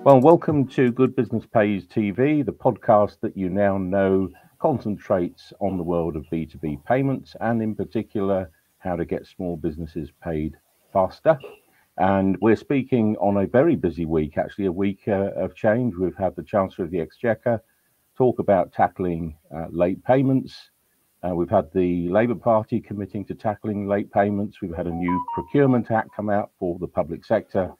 Well, welcome to Good Business Pays TV, the podcast that you now know concentrates on the world of B2B payments and in particular how to get small businesses paid faster. And we're speaking on a very busy week, actually a week of change. We've had the Chancellor of the Exchequer talk about tackling late payments. We've had the Labour Party committing to tackling late payments. We've had a new Procurement Act come out for the public sector.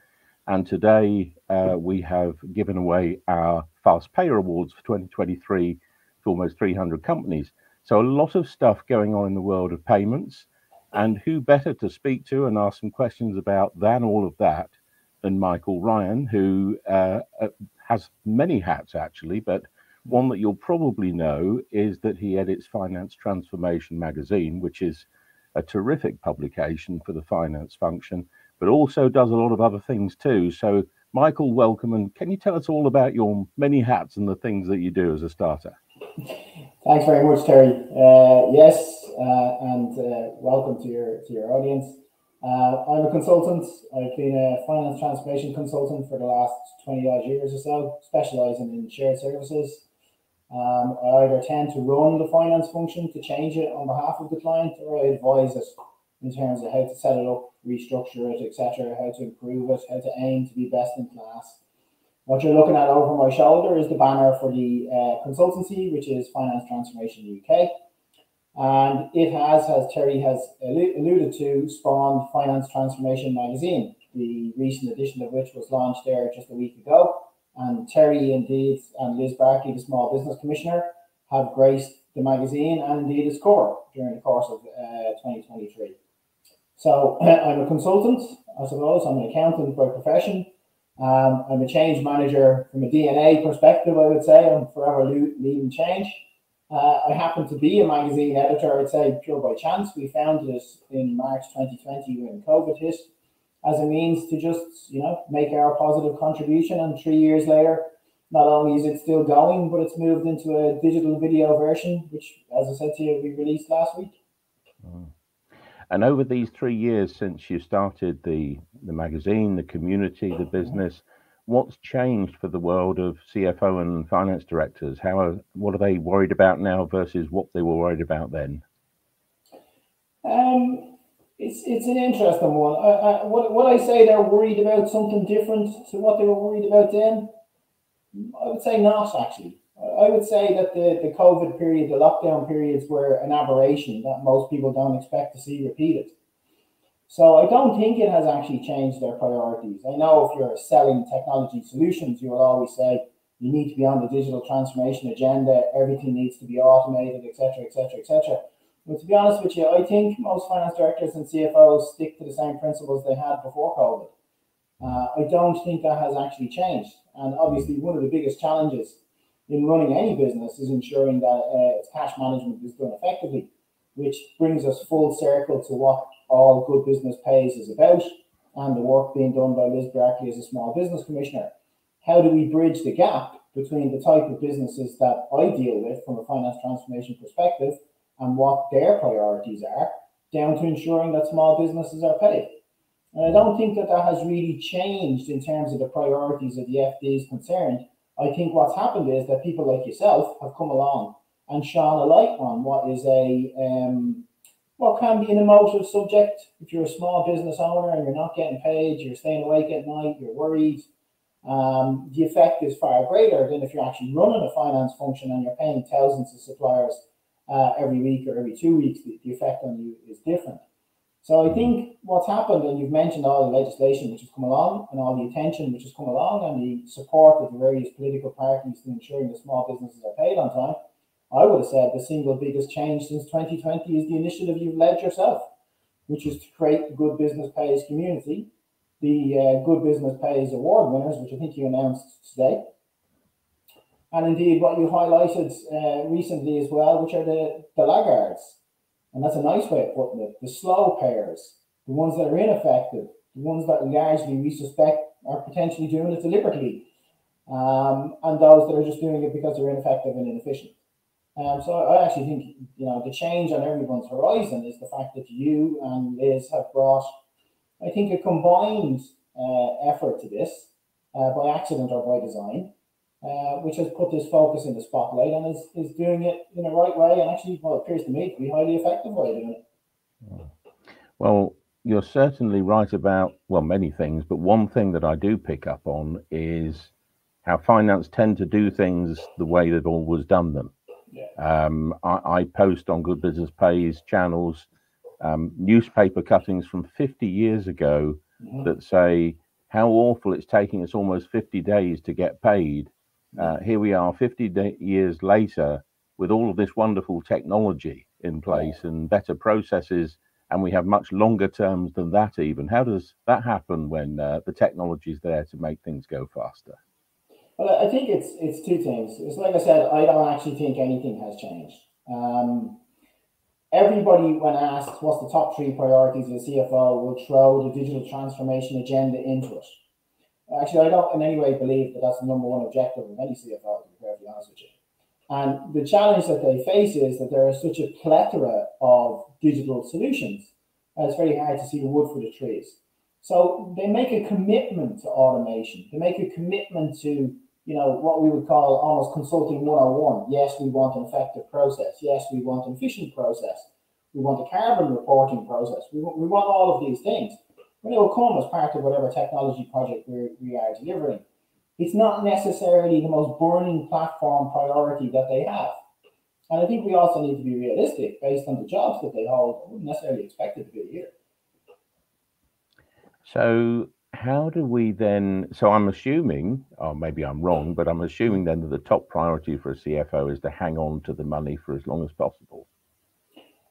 And today we have given away our Fast Payer Awards for 2023 to almost 300 companies. So a lot of stuff going on in the world of payments. And who better to speak to and ask some questions about than all of that than Michael Ryan, who has many hats actually, but one that you'll probably know is that he edits Finance Transformation magazine, which is a terrific publication for the finance function, but also does a lot of other things too. So, Michael, welcome. And can you tell us all about your many hats and the things that you do as a starter? Thanks very much, Terry. Welcome to your audience. I'm a consultant. I've been a finance transformation consultant for the last 20 odd years or so, specialising in shared services. I either tend to run the finance function to change it on behalf of the client, or I advise it in terms of how to set it up, restructure it, etc., how to improve it, how to aim to be best in class. What you're looking at over my shoulder is the banner for the consultancy, which is Finance Transformation UK. And it has, as Terry has alluded to, spawned Finance Transformation magazine, the recent edition of which was launched there just a week ago. And Terry, indeed, and Liz Barkley, the Small Business Commissioner, have graced the magazine and indeed its cover during the course of 2023. So I'm a consultant, I suppose. I'm an accountant by profession. I'm a change manager from a DNA perspective, I would say. I'm forever leading change. I happen to be a magazine editor, I'd say, pure by chance. We founded it in March 2020 when COVID hit, as a means to just, make our positive contribution. And 3 years later, not only is it still going, but it's moved into a digital video version, which, as I said to you, we released last week. And over these 3 years since you started the magazine, the community, the business, what's changed for the world of CFO and finance directors? What are they worried about now versus what they were worried about then? It's an interesting one. What I say they're worried about something different to what they were worried about then? I would say not, actually. I would say that the COVID period, the lockdown periods, were an aberration that most people don't expect to see repeated. So I don't think it has actually changed their priorities. I know if you're selling technology solutions, you will always say you need to be on the digital transformation agenda, everything needs to be automated, etc., etc., etc. But to be honest with you, I think most finance directors and CFOs stick to the same principles they had before COVID. I don't think that has actually changed. And obviously, one of the biggest challenges in running any business is ensuring that its cash management is done effectively, which brings us full circle to what all Good Business Pays is about and the work being done by Liz Barkley as a Small Business Commissioner. How do we bridge the gap between the type of businesses that I deal with from a finance transformation perspective and what their priorities are, down to ensuring that small businesses are paid? And I don't think that has really changed in terms of the priorities of the FD is concerned. I think what's happened is that people like yourself have come along and shone a light on what is what can be an emotive subject. If you're a small business owner and you're not getting paid, you're staying awake at night, you're worried, the effect is far greater than if you're actually running a finance function and you're paying thousands of suppliers every week or every 2 weeks. The effect on you is different. So I think what's happened, and you've mentioned all the legislation which has come along and all the attention which has come along and the support of the various political parties to ensuring that small businesses are paid on time, I would have said the single biggest change since 2020 is the initiative you've led yourself, which is to create the Good Business Pays community, the Good Business Pays award winners, which I think you announced today. And indeed what you highlighted recently as well, which are the laggards. And that's a nice way of putting it. The slow payers, the ones that are ineffective, the ones that largely we suspect are potentially doing it deliberately. and those that are just doing it because they're ineffective and inefficient. So I actually think, the change on everyone's horizon is the fact that you and Liz have brought, I think, a combined effort to this by accident or by design, which has put this focus in the spotlight and is doing it in the right way, and actually, well, it appears to me to be highly effective way of doing it. Well, you're certainly right about, well, many things, but one thing that I do pick up on is how finance tend to do things the way they've always done them. Yeah. I post on Good Business Pays channels newspaper cuttings from 50 years ago that say how awful it's taking us almost 50 days to get paid. Here we are 50 years later with all of this wonderful technology in place and better processes, and we have much longer terms than that even. How does that happen when the technology is there to make things go faster? Well, I think it's two things. It's like I said, I don't actually think anything has changed. Everybody, when asked what's the top three priorities of the CFO, will throw the digital transformation agenda into it. Actually, I don't in any way believe that that's the number one objective of any CFO, to be perfectly honest with you. And the challenge that they face is that there is such a plethora of digital solutions, and it's very hard to see the wood for the trees. So they make a commitment to automation. They make a commitment to, what we would call almost consulting 101. Yes, we want an effective process. Yes, we want an efficient process. We want a carbon reporting process. We want all of these things. When it will come as part of whatever technology project we are delivering, it's not necessarily the most burning platform priority that they have. And I think we also need to be realistic based on the jobs that they hold. I wouldn't necessarily expect it to be here. So how do we then, so I'm assuming, or maybe I'm wrong, but I'm assuming then that the top priority for a CFO is to hang on to the money for as long as possible.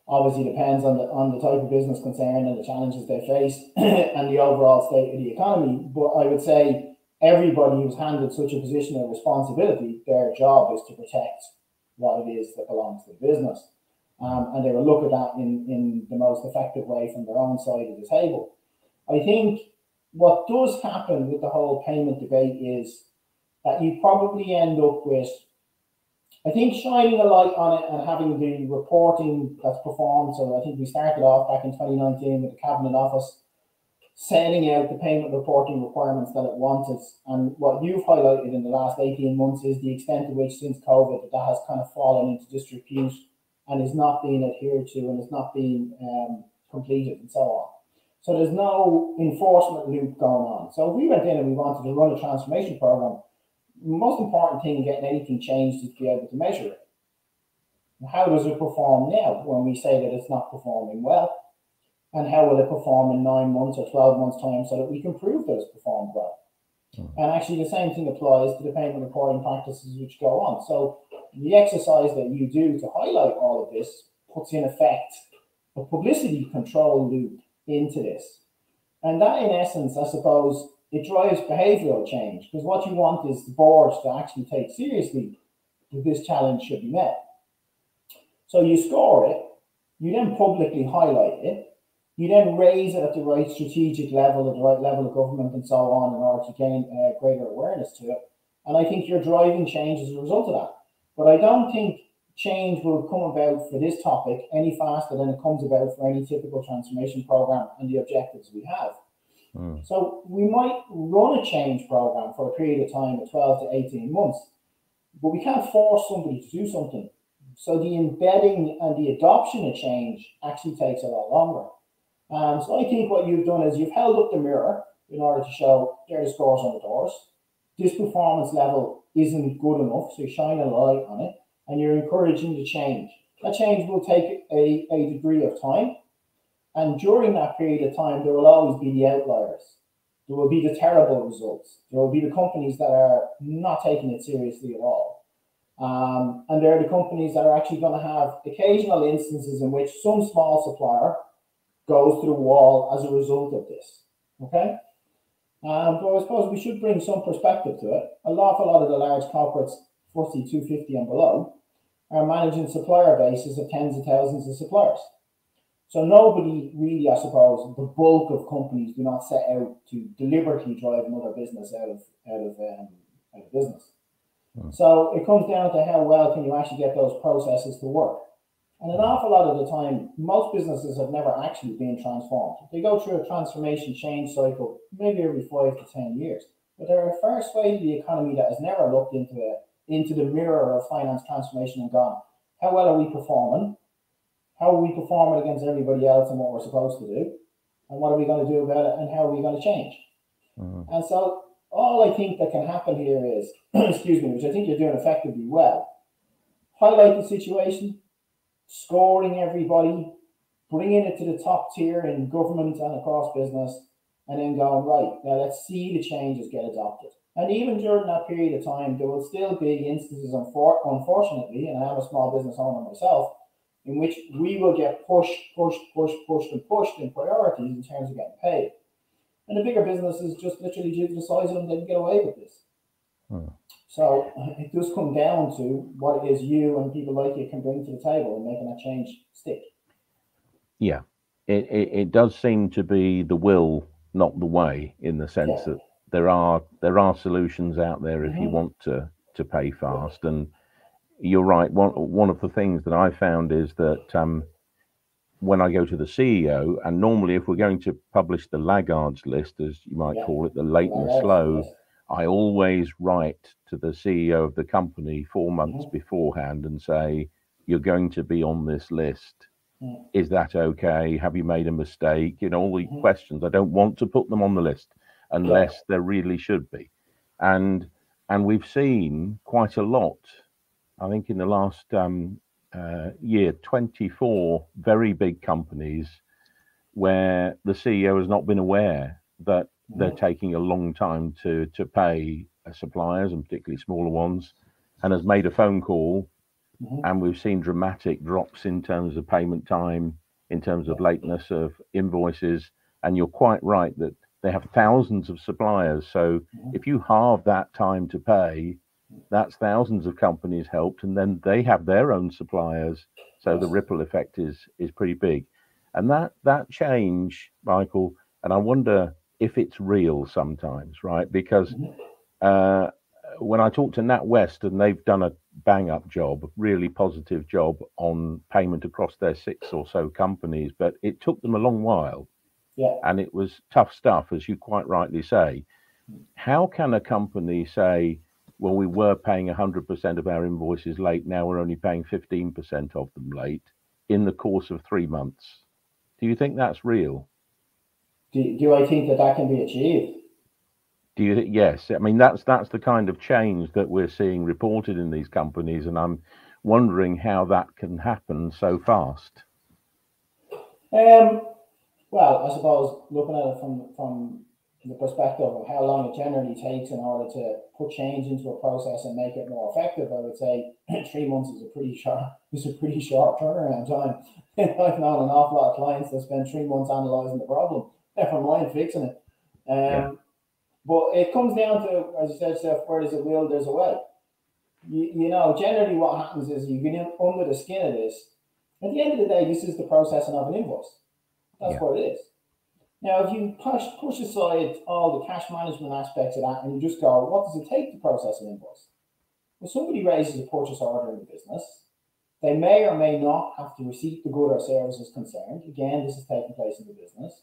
Obviously depends on the type of business concern and the challenges they face and the overall state of the economy. But I would say everybody who's handed such a position of responsibility, their job is to protect what it is that belongs to the business. And they will look at that in the most effective way from their own side of the table. I think what does happen with the whole payment debate is that you probably end up with, I think, shining a light on it and having the reporting that's performed. So I think we started off back in 2019 with the Cabinet Office setting out the payment reporting requirements that it wanted. And what you've highlighted in the last 18 months is the extent to which since COVID that has kind of fallen into disrepute and is not being adhered to and is not being completed and so on. So there's no enforcement loop going on. So we went in and we wanted to run a transformation program. The most important thing in getting anything changed is to be able to measure it. How does it perform now when we say that it's not performing well? And how will it perform in 9 months or 12 months' time so that we can prove that it's performed well? And actually the same thing applies to the payment reporting practices which go on. So the exercise that you do to highlight all of this puts in effect a publicity control loop into this. And that in essence, I suppose, it drives behavioural change, because what you want is the board to actually take seriously that this challenge should be met. So you score it, you then publicly highlight it, you then raise it at the right strategic level, at the right level of government and so on in order to gain greater awareness to it. And I think you're driving change as a result of that. But I don't think change will come about for this topic any faster than it comes about for any typical transformation program and the objectives we have. So we might run a change program for a period of time of 12 to 18 months, but we can't force somebody to do something. So the embedding and the adoption of change actually takes a lot longer. So I think what you've done is you've held up the mirror in order to show there are the scores on the doors. This performance level isn't good enough, so you shine a light on it, and you're encouraging the change. That change will take a degree of time. And during that period of time, there will always be the outliers. There will be the terrible results. There will be the companies that are not taking it seriously at all. And there are the companies that are actually going to have occasional instances in which some small supplier goes through the wall as a result of this. Okay? But I suppose we should bring some perspective to it. A lot of the large corporates, FTSE 250 and below, are managing supplier bases of tens of thousands of suppliers. So nobody really, I suppose, the bulk of companies do not set out to deliberately drive another business out of out of business. So it comes down to how well can you actually get those processes to work. And an awful lot of the time, most businesses have never actually been transformed. They go through a transformation change cycle maybe every 5 to 10 years. But there are a fair swathe of the economy that has never looked into the mirror of finance transformation and gone, how well are we performing? How are we performing against everybody else and what we're supposed to do? And what are we going to do about it? And how are we going to change? And so all I think that can happen here is, excuse me, which I think you're doing effectively well, highlight the situation, scoring everybody, bringing it to the top tier in government and across business, and then going, right, now let's see the changes get adopted. And even during that period of time, there will still be instances, unfortunately, and I am a small business owner myself, in which we will get pushed in priorities in terms of getting paid. And the bigger businesses, just literally due to the size of them, they can get away with this. So it does come down to what it is you and people like you can bring to the table and making that change stick. Yeah, it does seem to be the will, not the way, in the sense that there are solutions out there if you want to pay fast. And you're right. One of the things that I found is that when I go to the CEO, and normally if we're going to publish the laggards list, as you might call it, the late and the slow, I always write to the CEO of the company 4 months beforehand and say, you're going to be on this list. Is that okay? Have you made a mistake? You know, all the questions. I don't want to put them on the list unless there really should be. And we've seen quite a lot, I think in the last year, 24 very big companies where the CEO has not been aware that they're taking a long time to pay suppliers, and particularly smaller ones, and has made a phone call. And we've seen dramatic drops in terms of payment time, in terms of lateness of invoices. And you're quite right that they have thousands of suppliers. So if you halve that time to pay, that's thousands of companies helped, and then they have their own suppliers. So the ripple effect is pretty big. And that change, Michael, and I wonder if it's real sometimes, right? Because when I talk to NatWest, and they've done a bang-up job, really positive job on payment across their 6 or so companies, but it took them a long while. And it was tough stuff, as you quite rightly say. How can a company say, well, we were paying 100% of our invoices late, now we're only paying 15% of them late in the course of 3 months? Do you think that's real? Do I think that can be achieved? Yes, I mean that's the kind of change that we're seeing reported in these companies, and I'm wondering how that can happen so fast. Well, I suppose looking at it from the perspective of how long it generally takes in order to put change into a process and make it more effective, I would say 3 months is a pretty short turnaround time. I've known an awful lot of clients that spend 3 months analysing the problem, never mind fixing it. But it comes down to, as you said, Steph, where there's a will, there's a way. You know, generally what happens is you get under the skin of this. At the end of the day, this is the processing of an invoice. That's what it is. Now, if you push aside all the cash management aspects of that and you just go, what does it take to process an invoice? Well, somebody raises a purchase order in the business. They may or may not have to receipt the good or service as concerned. Again, this is taking place in the business.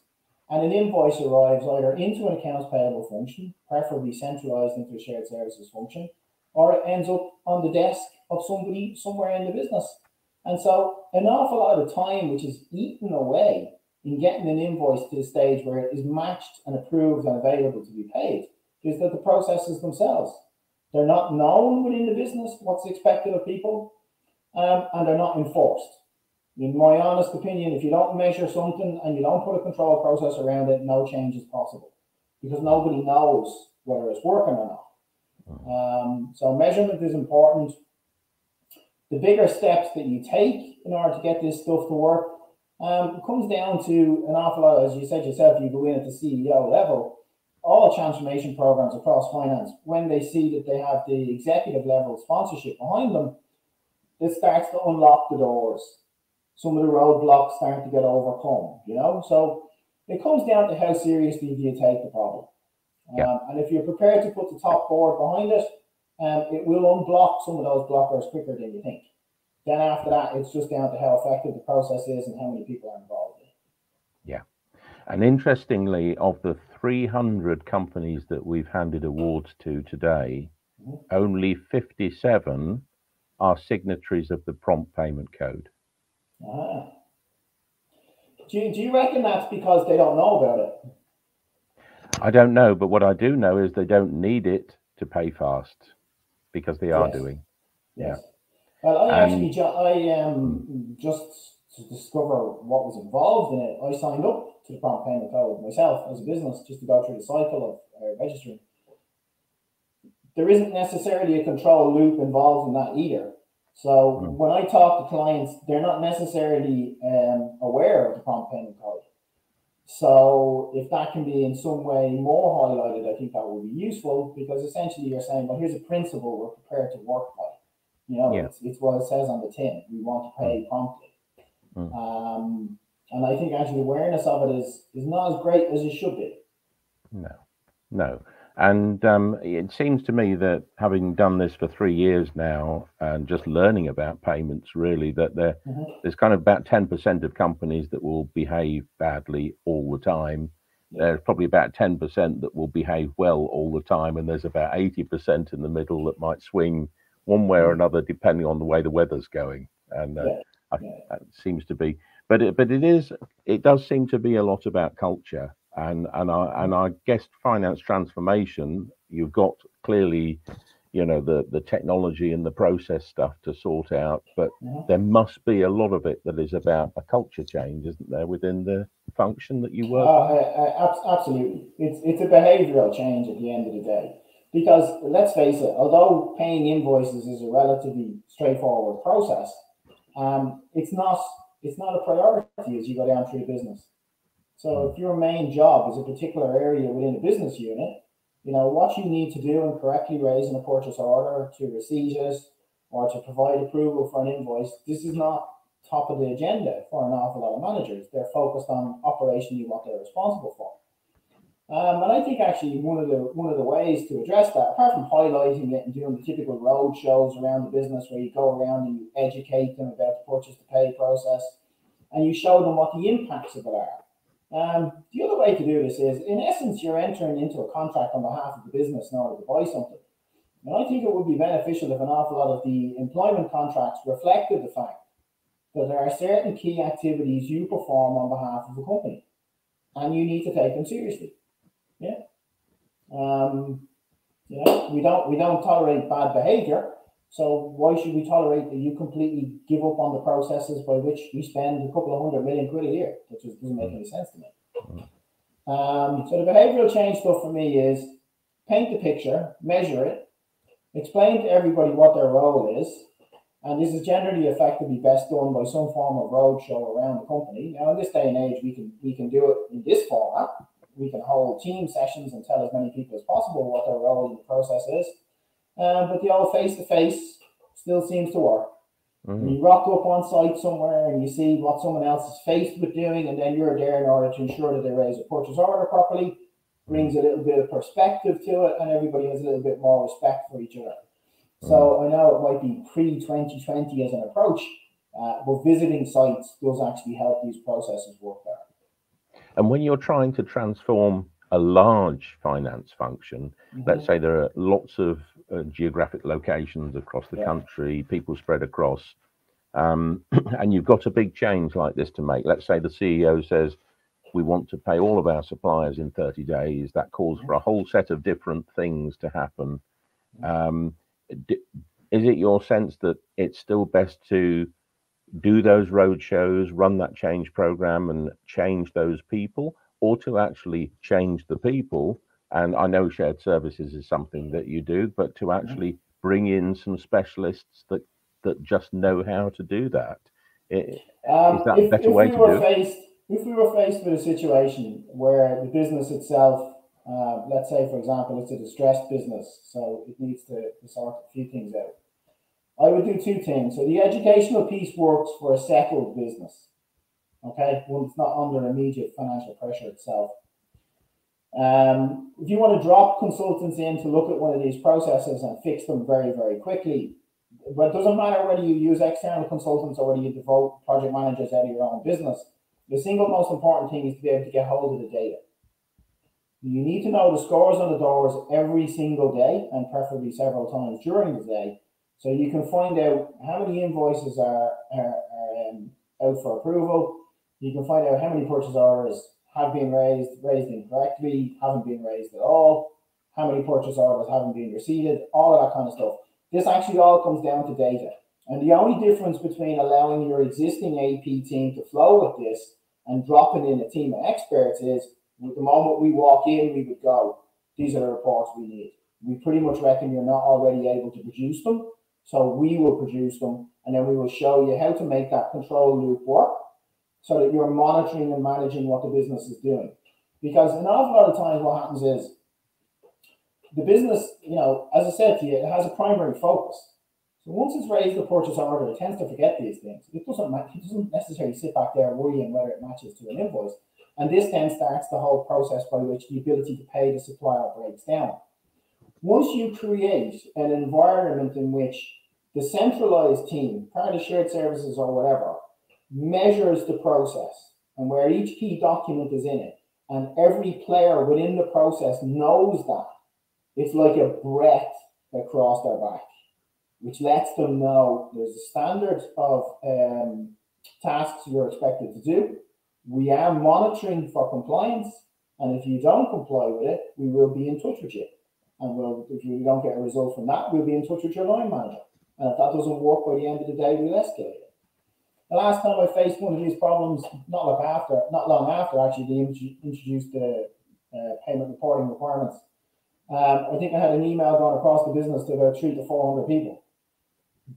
And an invoice arrives either into an accounts payable function, preferably centralized into a shared services function, or it ends up on the desk of somebody somewhere in the business. And so an awful lot of time which is eaten away in getting an invoice to the stage where it is matched and approved and available to be paid is that the processes themselves, they're not known within the business what's expected of people, and they're not enforced. In my honest opinion, if you don't measure something and you don't put a control process around it, no change is possible because nobody knows whether it's working or not. So measurement is important. The bigger steps that you take in order to get this stuff to work comes down to an awful lot, as you said yourself, you go in at the CEO level, all transformation programs across finance, when they see that they have the executive level sponsorship behind them, it starts to unlock the doors. Some of the roadblocks start to get overcome, you know? So it comes down to how seriously do you take the problem. And if you're prepared to put the top board behind it, it will unblock some of those blockers quicker than you think. Then after that, it's just down to how effective the process is and how many people are involved in it. Yeah. And interestingly, of the 300 companies that we've handed awards to today, only 57 are signatories of the Prompt Payment Code. Ah. Do you reckon that's because they don't know about it? I don't know, but what I do know is they don't need it to pay fast, because they are doing. Yes. Yeah. Well, I just to discover what was involved in it, I signed up to the Prompt Payment Code myself as a business, just to go through the cycle of registering. There isn't necessarily a control loop involved in that either. So when I talk to clients, they're not necessarily aware of the Prompt Payment Code. So if that can be in some way more highlighted, I think that would be useful, because essentially you're saying, well, here's a principle we're prepared to work by. You know, it's what it says on the tin. We want to pay promptly. And I think actually awareness of it is not as great as it should be. No. And it seems to me that, having done this for 3 years now and just learning about payments, really, that there's kind of about 10% of companies that will behave badly all the time. There's probably about 10% that will behave well all the time, and there's about 80% in the middle that might swing one way or another depending on the way the weather's going. And it seems to be, but it does seem to be a lot about culture. And I guess finance transformation, you've got clearly, you know, the technology and the process stuff to sort out, but there must be a lot of it that is about a culture change, isn't there, within the function that you work on? Absolutely. It's a behavioral change at the end of the day, because let's face it, although paying invoices is a relatively straightforward process, it's not a priority as you go down through the business. So if your main job is a particular area within a business unit, you know, what you need to do and correctly raise in a purchase order to receive it or to provide approval for an invoice, this is not top of the agenda for an awful lot of managers. They're focused on operationally what they're responsible for. And I think actually one of the ways to address that, apart from highlighting it and doing the typical road shows around the business where you go around and you educate them about the purchase to pay process and you show them what the impacts of it are. The other way to do this is, in essence, you're entering into a contract on behalf of the business in order to buy something. And I think it would be beneficial if an awful lot of the employment contracts reflected the fact that there are certain key activities you perform on behalf of the company, and you need to take them seriously. Yeah. You know, we don't tolerate bad behavior. So why should we tolerate that you completely give up on the processes by which we spend a couple of £100 million a year? That just doesn't make any sense to me. So the behavioral change stuff for me is paint the picture, measure it, explain to everybody what their role is, and this is generally effectively best done by some form of roadshow around the company. Now, in this day and age, we can do it in this format. We can hold team sessions and tell as many people as possible what their role in the process is. But the old face-to-face still seems to work. When you rock up on site somewhere and you see what someone else is faced with doing, and then you're there in order to ensure that they raise a purchase order properly, brings a little bit of perspective to it, and everybody has a little bit more respect for each other. So I know it might be pre-2020 as an approach, but visiting sites does actually help these processes work better. And when you're trying to transform a large finance function, let's say there are lots of geographic locations across the country, people spread across, and you've got a big change like this to make. Let's say the CEO says, we want to pay all of our suppliers in 30 days. That calls for a whole set of different things to happen. Is it your sense that it's still best to do those road shows, run that change program and change those people, or to actually change the people? And I know shared services is something that you do, but to actually bring in some specialists that just know how to do that. Is that a better way to do it? If we were faced with a situation where the business itself, let's say, for example, it's a distressed business, so it needs to sort a few things out, I would do two things. So the educational piece works for a settled business, okay, one that's not under immediate financial pressure itself. If you want to drop consultants in to look at one of these processes and fix them very, very quickly, but it doesn't matter whether you use external consultants or whether you devote project managers out of your own business. The single most important thing is to be able to get hold of the data. You need to know the scores on the doors every single day, and preferably several times during the day, so you can find out how many invoices are out for approval. You can find out how many purchase orders have been raised incorrectly, haven't been raised at all, how many purchase orders haven't been received, all of that kind of stuff. This actually all comes down to data. And the only difference between allowing your existing AP team to flow with this and dropping in a team of experts is, the moment we walk in, we would go, these are the reports we need. We pretty much reckon you're not already able to produce them, so we will produce them, and then we will show you how to make that control loop work so that you're monitoring and managing what the business is doing. Because an awful lot of times what happens is the business, as I said to you, it has a primary focus. So once it's raised the purchase order, it tends to forget these things. It doesn't necessarily sit back there worrying whether it matches to an invoice. And this then starts the whole process by which the ability to pay the supplier breaks down. Once you create an environment in which the centralized team, part of shared services or whatever, measures the process and where each key document is in it, and every player within the process knows that, it's like a breath across their back, which lets them know there's a standard of tasks you're expected to do. We are monitoring for compliance, and if you don't comply with it, we will be in touch with you. And if you don't get a result from that, we'll be in touch with your line manager. And if that doesn't work by the end of the day, we'll escalate it. The last time I faced one of these problems, not long after actually they introduced the payment reporting requirements. I think I had an email going across the business to about 300 to 400 people,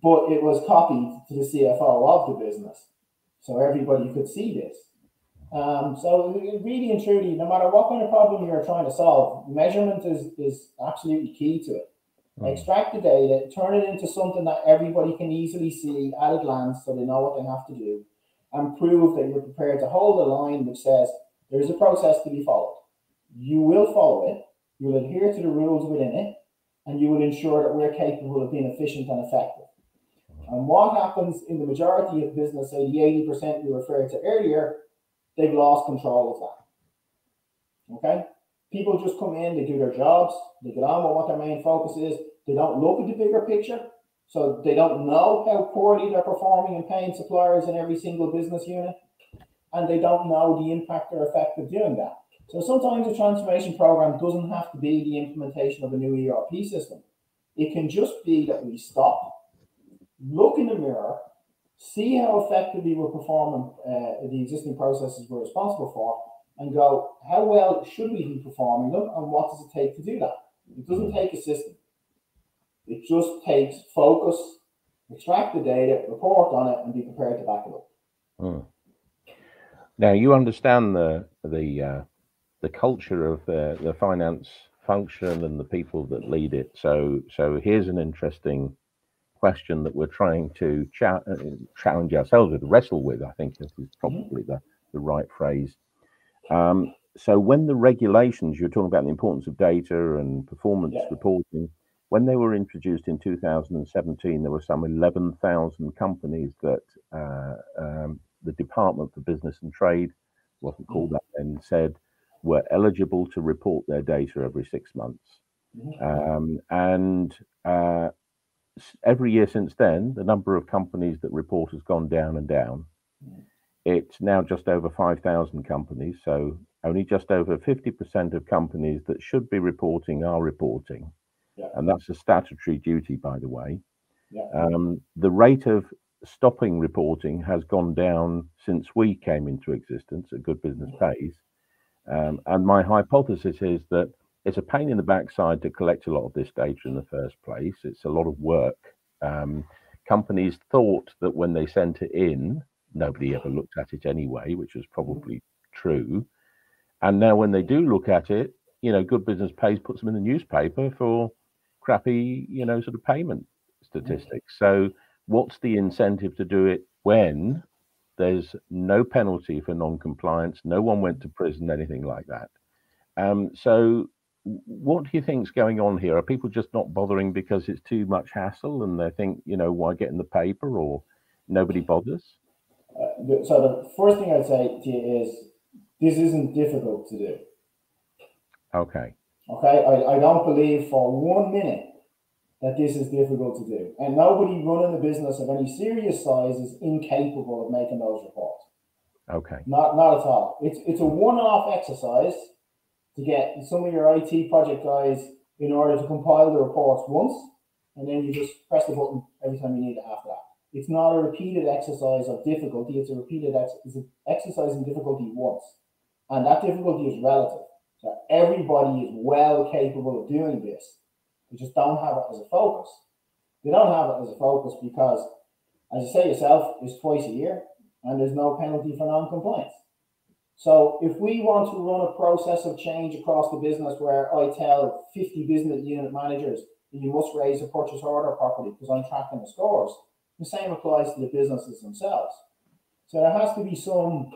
but it was copied to the CFO of the business, so everybody could see this. So really and truly, no matter what kind of problem you're trying to solve, measurement is absolutely key to it. Extract the data, turn it into something that everybody can easily see at a glance so they know what they have to do, and prove that you're prepared to hold a line which says there's a process to be followed. You will follow it, you will adhere to the rules within it, and you will ensure that we're capable of being efficient and effective. And what happens in the majority of business, say the 80% you referred to earlier, they've lost control of that. Okay? People just come in, they do their jobs, they get on with what their main focus is, they don't look at the bigger picture, so they don't know how poorly they're performing and paying suppliers in every single business unit, and they don't know the impact or effect of doing that. So sometimes a transformation program doesn't have to be the implementation of a new ERP system. It can just be that we stop, look in the mirror, see how effectively we're performing the existing processes we're responsible for, and go, how well should we be performing them, and what does it take to do that? It doesn't take a system. It just takes focus, extract the data, report on it, and be prepared to back it up. Now, you understand the culture of the finance function and the people that lead it. So here's an interesting question that we're trying to challenge ourselves with, wrestle with, I think is probably the right phrase. So when the regulations, you're talking about the importance of data and performance reporting, when they were introduced in 2017, there were some 11,000 companies that the Department for Business and Trade, wasn't called that then, said were eligible to report their data every 6 months. Every year since then, the number of companies that report has gone down and down. It's now just over 5,000 companies, so only just over 50% of companies that should be reporting are reporting. And that's a statutory duty, by the way. The rate of stopping reporting has gone down since we came into existence at Good Business Pays. And my hypothesis is that it's a pain in the backside to collect a lot of this data in the first place. It's a lot of work. Companies thought that when they sent it in, nobody ever looked at it anyway, which was probably true. And now when they do look at it, Good Business Pays puts them in the newspaper for crappy, sort of payment statistics. So what's the incentive to do it when there's no penalty for non-compliance, no one went to prison, anything like that? So what do you think's going on here? Are people just not bothering because it's too much hassle and they think, why get in the paper, or nobody bothers? So the first thing I'd say to you is this isn't difficult to do. Okay. Okay, I don't believe for 1 minute that this is difficult to do. And nobody running a business of any serious size is incapable of making those reports. Okay. Not at all. It's a one-off exercise to get some of your IT project guys in order to compile the reports once, and then you just press the button every time you need it after that. It's not a repeated exercise of difficulty. It's a repeated exercise in difficulty once. And that difficulty is relative. So everybody is well capable of doing this. They just don't have it as a focus. They don't have it as a focus because, as you say yourself, it's twice a year and there's no penalty for non-compliance. So if we want to run a process of change across the business where I tell 50 business unit managers that you must raise a purchase order properly because I'm tracking the scores, the same applies to the businesses themselves. So there has to be some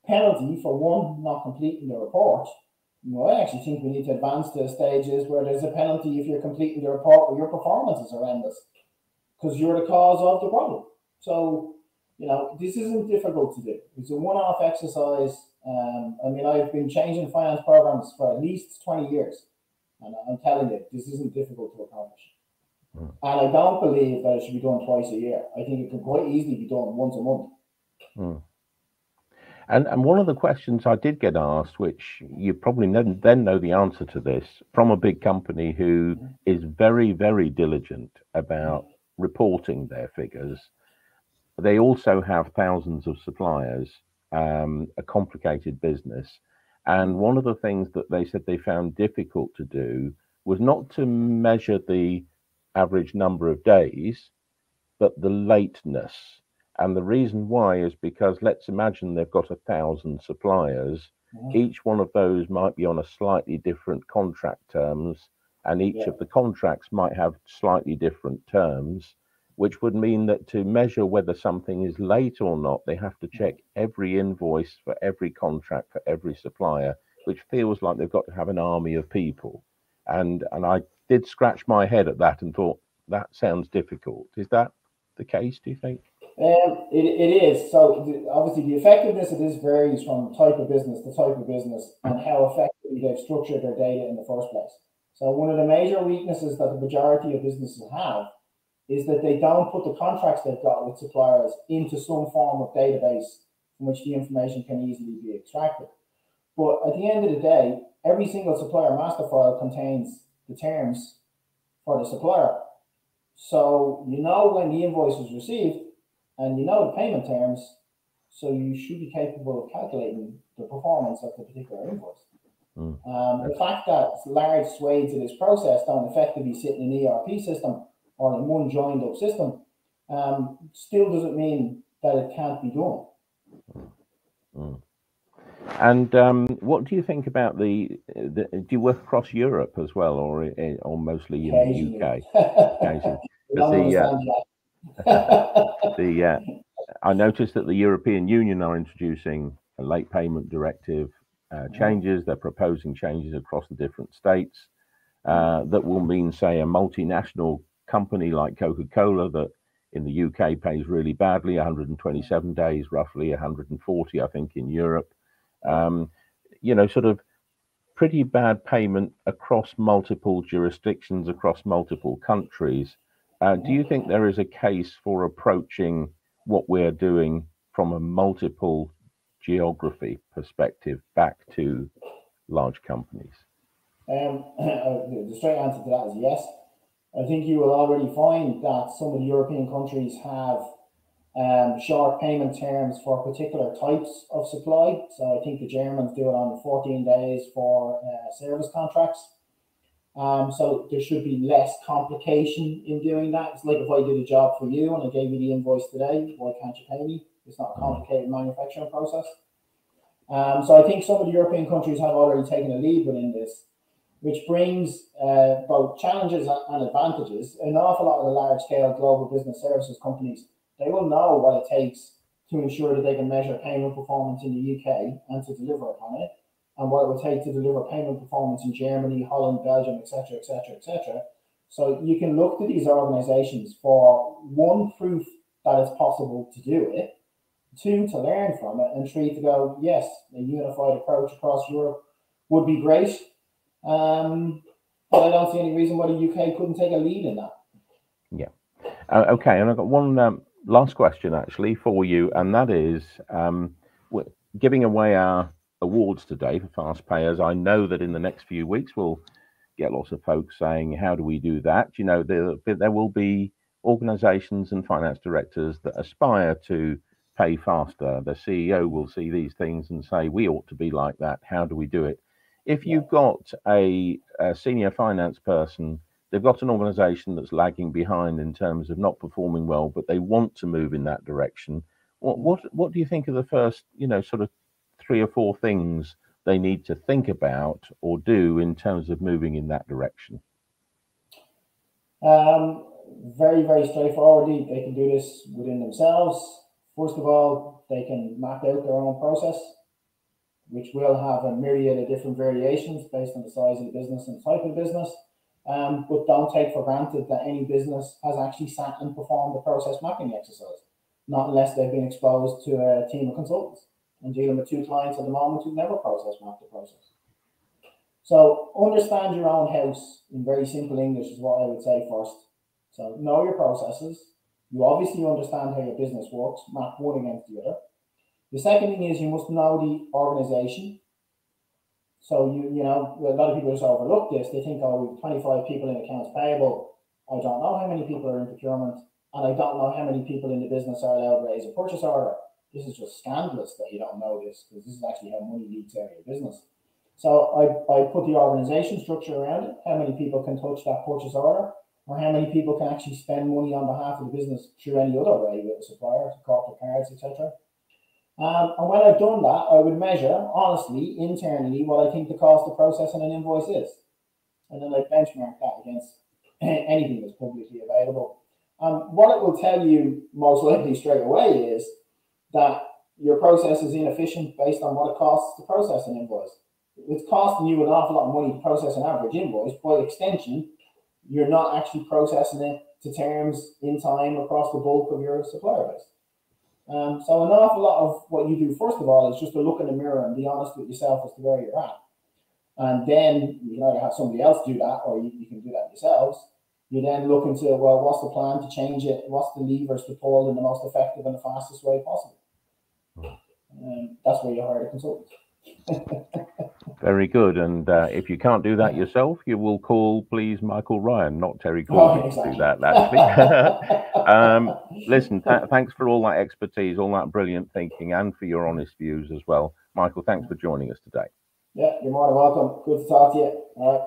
penalty for one not completing the report. I actually think we need to advance to stages where there's a penalty if you're completing the report where your performance is horrendous because you're the cause of the problem. So, this isn't difficult to do. It's a one-off exercise. I've been changing finance programs for at least 20 years. And I'm telling you, this isn't difficult to accomplish. And I don't believe that it should be done twice a year. I think it can quite easily be done once a month. And one of the questions I did get asked, which you probably then know the answer to this, from a big company who is very, very diligent about reporting their figures. They also have thousands of suppliers, a complicated business. And one of the things that they said they found difficult to do was not to measure the average number of days, but the lateness. And the reason why is because let's imagine they've got 1,000 suppliers. Each one of those might be on a slightly different contract terms, and each of the contracts might have slightly different terms, which would mean that to measure whether something is late or not, they have to check every invoice for every contract for every supplier, which feels like they've got to have an army of people. And I did scratch my head at that and thought, that sounds difficult. Is that the case, do you think? It is. So obviously the effectiveness of this varies from type of business to type of business and how effectively they've structured their data in the first place. So one of the major weaknesses that the majority of businesses have is that they don't put the contracts they've got with suppliers into some form of database from which the information can easily be extracted. But at the end of the day, every single supplier master file contains the terms for the supplier. So when the invoice was received and the payment terms, so you should be capable of calculating the performance of the particular invoice. The fact that large swathes of this process don't effectively sit in an ERP system or in one joined up system still doesn't mean that it can't be done. And what do you think about do you work across Europe as well, or mostly in the UK? I noticed that the European Union are introducing a late payment directive changes. They're proposing changes across the different states that will mean, say, a multinational company like Coca-Cola that in the UK pays really badly, 127 days, roughly 140, I think, in Europe. Sort of pretty bad payment across multiple jurisdictions, across multiple countries. Do you think there is a case for approaching what we're doing from a multiple geography perspective back to large companies? The straight answer to that is yes. I think you will already find that some of the European countries have short payment terms for particular types of supply. So I think the Germans do it on 14 days for service contracts. So there should be less complication in doing that. It's like if I did a job for you and I gave you the invoice today, why can't you pay me? It's not a complicated manufacturing process. So I think some of the European countries have already taken a lead within this, which brings both challenges and advantages. An awful lot of the large-scale global business services companies, they will know what it takes to ensure that they can measure payment performance in the UK and to deliver upon it. and what it would take to deliver payment performance in Germany, Holland, Belgium, etc., etc., etc. So you can look to these organizations for one, proof that it's possible to do it, two, to learn from it, and three, to go, yes, a unified approach across Europe would be great. But I don't see any reason why the UK couldn't take a lead in that. Yeah. Okay, and I've got one last question actually for you, and that is, we're giving away our awards today for Fast Payers. I know that in the next few weeks we'll get lots of folks saying, how do we do that? You know, there will be organizations and finance directors that aspire to pay faster. The CEO will see these things and say, we ought to be like that. How do we do it? If you've got a senior finance person, they've got an organization that's lagging behind in terms of not performing well, but they want to move in that direction. What do you think are the first, you know, sort of 3 or 4 things they need to think about or do in terms of moving in that direction? Very, very straightforwardly, they can do this within themselves. First of all, they can map out their own process, which will have a myriad of different variations based on the size of the business and type of business. But don't take for granted that any business has actually sat and performed a process mapping exercise, not unless they've been exposed to a team of consultants. I'm dealing with 2 clients at the moment who've never process mapped the process. So understand your own house in very simple English is what I would say first. So know your processes. You obviously understand how your business works, map one against the other. The second thing is you must know the organization. So you know, a lot of people just overlook this. They think, oh, we have 25 people in accounts payable. I don't know how many people are in procurement, and I don't know how many people in the business are allowed to raise a purchase order. This is just scandalous that you don't know this, because this is actually how money leaks out of your business. So I put the organization structure around it, how many people can touch that purchase order, or how many people can actually spend money on behalf of the business through any other way with a supplier, corporate cards, etc. And when I've done that, I would measure, honestly, internally, what I think the cost of processing an invoice is. And then I benchmark that against anything that's publicly available. What it will tell you most likely straight away is that your process is inefficient based on what it costs to process an invoice. It's costing you an awful lot of money to process an average invoice. By extension, you're not actually processing it to terms in time across the bulk of your supplier base. So an awful lot of what you do, first of all, is just to look in the mirror and be honest with yourself as to where you're at. And then you can either have somebody else do that, or you can do that yourselves. You then look into, well, what's the plan to change it? What's the levers to pull in the most effective and the fastest way possible? That's where you hire a consultant. Very good. And if you can't do that yourself, you will call, please, Michael Ryan, not Terry Corbett, to do that, actually. Listen, thanks for all that expertise, all that brilliant thinking, and for your honest views as well. Michael, thanks for joining us today. Yeah, you're more than welcome. Good to talk to you. All right.